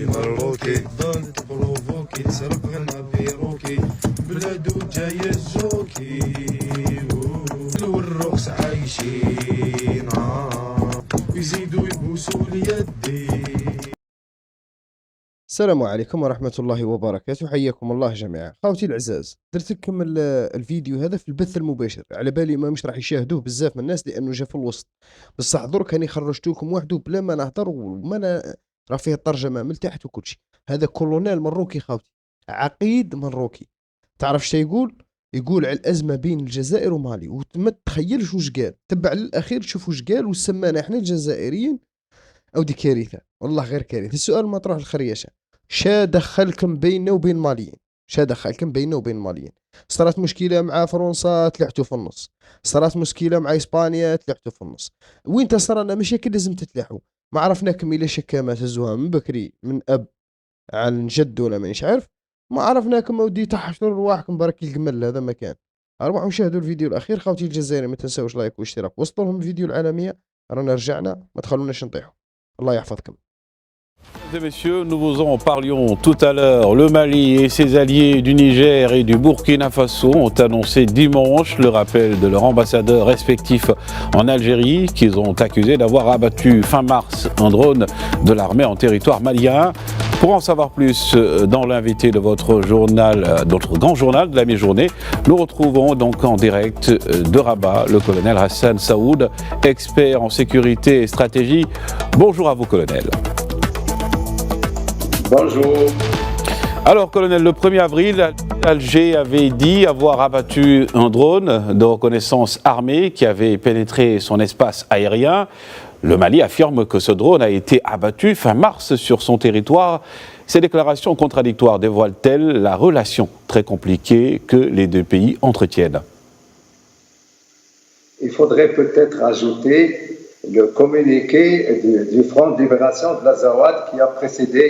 مروكي ضل تبروفوكي تسرق غنى بيروكي بلادو جاية الجوكي والرقص عايشين يزيدوا يبوسوا ليدي. السلام عليكم ورحمة الله وبركاته، حياكم الله جميعا. خوتي العزاز، درت لكم الفيديو هذا في البث المباشر، على بالي ما مش راح يشاهدوه بزاف من الناس لانه جا في الوسط، بصح درك راني خرجت لكم وحده بلا ما نهضر وما راه فيه الترجمة من تحت وكل شيء. هذا كولونيل مروكي خوتي، عقيد مروكي. تعرف اش يقول؟ يقول على الازمه بين الجزائر ومالي، وما تخيلش واش قال. تبع للاخير شوف واش قال وسمانا احنا الجزائريين او دي كارثه، والله غير كارثه. السؤال مطروح الخريشه، شا دخلكم بيننا وبين ماليين؟ شا دخلكم بيننا وبين ماليين؟ صارت مشكله مع فرنسا تلحتوا في النص، صارت مشكله مع اسبانيا تلحتوا في النص، وين تصرنا مشاكل لازم تتلاحوا. ما عرفناكم الا شكامات هزوها من بكري من اب عن جد ولا مانيش عارف، ما عرفناكم اودي تحشروا رواحكم برك الجمل. هذا ما كان. روحوا شاهدوا الفيديو الاخير خوتي الجزائري، ما تنساوش لايك واشتراك، وصلوا لهم الفيديو العالميه. رانا رجعنا، ما تخلوناش نطيحوا. الله يحفظكم. Mesdames et messieurs, nous vous en parlions tout à l'heure. Le Mali et ses alliés du Niger et du Burkina Faso ont annoncé dimanche le rappel de leurs ambassadeurs respectifs en Algérie, qu'ils ont accusé d'avoir abattu fin mars un drone de l'armée en territoire malien. Pour en savoir plus dans l'invité de votre journal, notre grand journal de la mi-journée, nous retrouvons donc en direct de Rabat le colonel Hassan Saoud, expert en sécurité et stratégie. Bonjour à vous, colonel. Bonjour. Alors, colonel, le 1er avril, Alger avait dit avoir abattu un drone de reconnaissance armée qui avait pénétré son espace aérien. Le Mali affirme que ce drone a été abattu fin mars sur son territoire. Ces déclarations contradictoires dévoilent-elles la relation très compliquée que les deux pays entretiennent? Il faudrait peut-être ajouter le communiqué du Front de libération de l'Azawad qui a précédé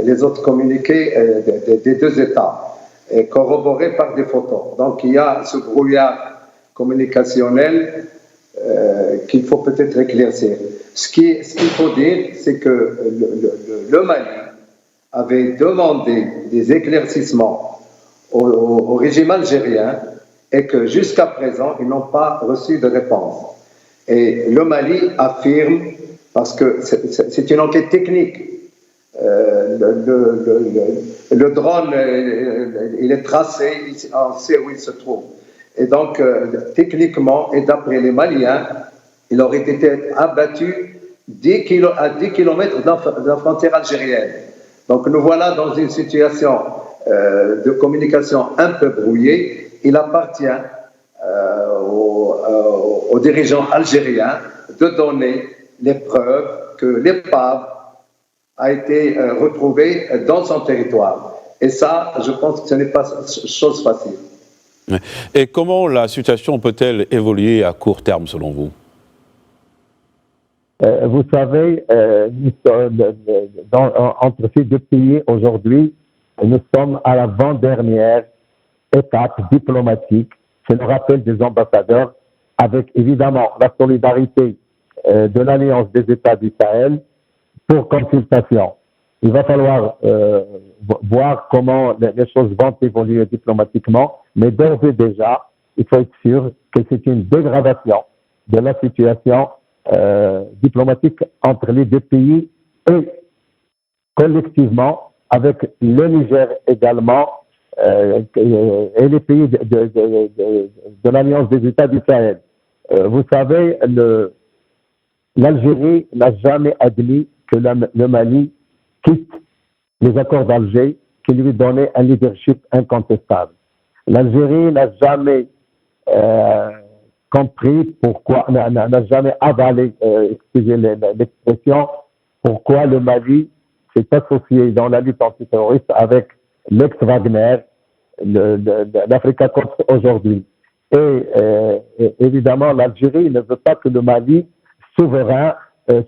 les autres communiqués des deux États, corroborés par des photos. Donc il y a ce brouillard communicationnel qu'il faut peut-être éclaircir. Ce qu'il faut dire, c'est que le Mali avait demandé des éclaircissements au régime algérien et que jusqu'à présent, ils n'ont pas reçu de réponse. Et le Mali affirme, parce que c'est une enquête technique, le drone, il est tracé, on sait où il se trouve. Et donc, techniquement, et d'après les Maliens, il aurait été abattu à 10 km de la frontière algérienne. Donc, nous voilà dans une situation de communication un peu brouillée. Il appartient aux dirigeants algériens de donner les preuves que l'épave a été retrouvée dans son territoire. Et ça, je pense que ce n'est pas chose facile. Et comment la situation peut-elle évoluer à court terme selon vous? Vous savez, entre ces deux pays aujourd'hui, nous sommes à l'avant-dernière étape diplomatique. C'est le rappel des ambassadeurs avec évidemment la solidarité de l'Alliance des États du Sahel pour consultation. Il va falloir voir comment les choses vont évoluer diplomatiquement, mais d'ores et déjà, il faut être sûr que c'est une dégradation de la situation diplomatique entre les deux pays et collectivement avec le Niger également et les pays de l'Alliance des États du Sahel. Vous savez, l'Algérie n'a jamais admis que le Mali quitte les accords d'Alger qui lui donnaient un leadership incontestable. L'Algérie n'a jamais compris pourquoi, n'a jamais avalé, excusez l'expression, pourquoi le Mali s'est associé dans la lutte antiterroriste avec l'ex-Wagner, l'Africa Corps aujourd'hui. Et évidemment, l'Algérie ne veut pas que le Mali souverain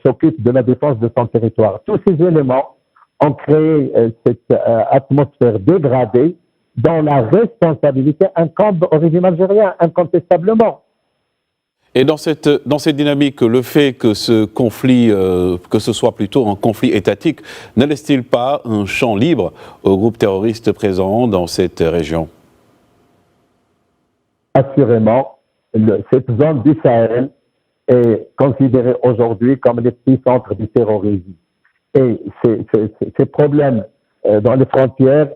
s'occupe de la défense de son territoire. Tous ces éléments ont créé cette atmosphère dégradée dont la responsabilité incombe au régime algérien, incontestablement. Et dans cette dynamique, le fait que ce conflit, que ce soit plutôt un conflit étatique, ne laisse-t-il pas un champ libre aux groupes terroristes présents dans cette région? Assurément, cette zone du Sahel est considérée aujourd'hui comme l'épicentre du terrorisme. Et ces problèmes dans les frontières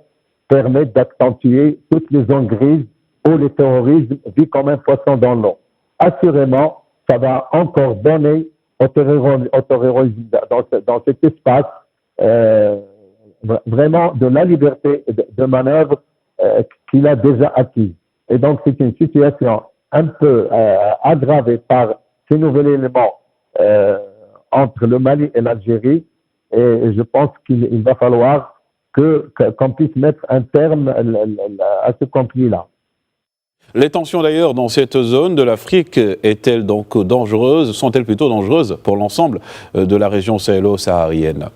permettent d'accentuer toutes les zones grises où le terrorisme vit comme un poisson dans l'eau. Assurément, ça va encore donner au terrorisme dans cet espace vraiment de la liberté de manœuvre qu'il a déjà acquise. Et donc, c'est une situation un peu aggravée par ces nouveaux éléments entre le Mali et l'Algérie. Et je pense qu'il va falloir qu'on puisse mettre un terme à ce conflit-là. Les tensions d'ailleurs dans cette zone de l'Afrique sont-elles plutôt dangereuses pour l'ensemble de la région sahélo-saharienne?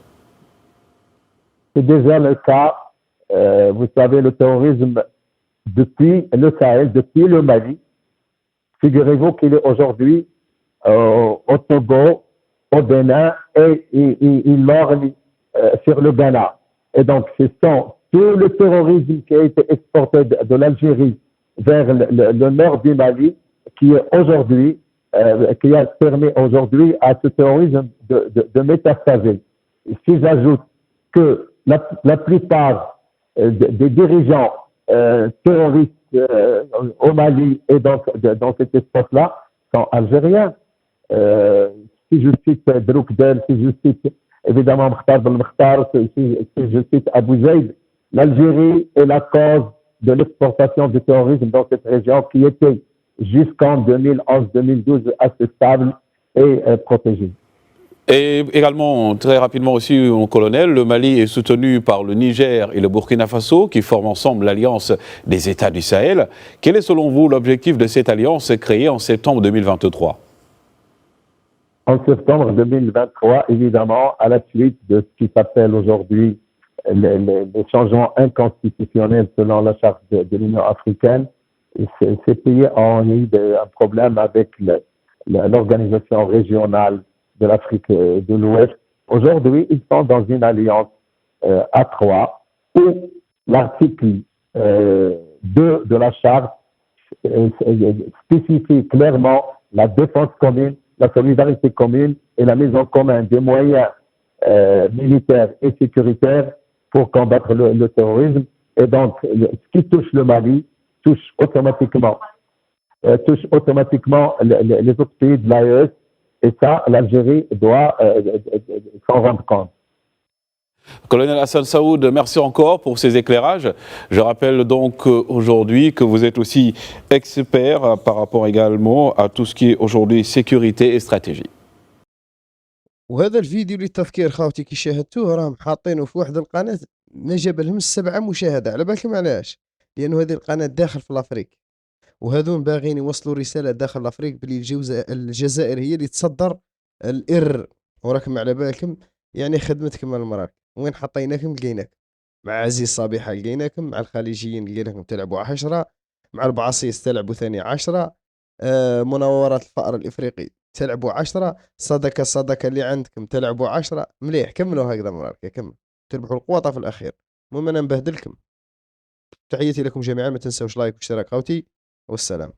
C'est déjà le cas. Vous savez, le terrorisme depuis le Sahel, depuis le Mali, figurez-vous qu'il est aujourd'hui au Togo, au Bénin et il lorgne sur le Ghana. Et donc, ce sont tout le terrorisme qui a été exporté de l'Algérie vers le nord du Mali qui a permis aujourd'hui à ce terrorisme de métastaser. Si j'ajoute que la plupart des dirigeants terroristes au Mali et dans cet espace-là sont algériens. Si je cite Broukdel, si je cite évidemment Mokhtar Ben Mokhtar, si je cite Abou Zaid, l'Algérie est la cause de l'exportation du terrorisme dans cette région qui était jusqu'en 2011-2012 assez stable et protégée. Et également, très rapidement aussi, mon colonel, le Mali est soutenu par le Niger et le Burkina Faso qui forment ensemble l'Alliance des États du Sahel. Quel est selon vous l'objectif de cette alliance créée en septembre 2023? En septembre 2023, évidemment, à la suite de ce qui s'appelle aujourd'hui les changements inconstitutionnels selon la charte de l'Union africaine, ces pays ont eu un problème avec l'organisation régionale de l'Afrique de l'Ouest. Aujourd'hui, ils sont dans une alliance à 3 où l'article 2 de la charte spécifie clairement la défense commune, la solidarité commune et la mise en commun des moyens militaires et sécuritaires pour combattre le terrorisme. Et donc, ce qui touche le Mali touche automatiquement les autres pays de l'AES. Et ça, l'Algérie doit s'en rendre compte. Colonel Hassan Saoud, merci encore pour ces éclairages. Je rappelle donc aujourd'hui que vous êtes aussi expert par rapport également à tout ce qui est aujourd'hui sécurité et stratégie. وهذا الفيديو للتذكير خاوتي كي شاهدتوه راهم حاطينه في واحد القناة ما جاب لهم 7 مشاهدة. على بالكم علاش؟ لأنه هذه القناة داخل في الأفريق وهذون باغيين يوصلوا رسالة داخل الأفريق بلي الجزائر هي اللي تصدر الإر. وراكم على بالكم يعني خدمتكم المراك وين حطيناكم لقيناكم مع عزيز صبيحة لقيناكم مع الخليجيين لقيناكم تلعبوا 10 مع البعاصيس تلعبوا ثاني 10 مناورات الفأر الإفريقي تلعبوا 10 صدقة اللي عندكم تلعبوا 10 مليح. كملوا هكذا مراك كمل تربحوا القوطة في الأخير. المهم أنا نبهدلكم. تحياتي لكم جميعا ما تنسوش لايك واشتراك خوتي والسلام.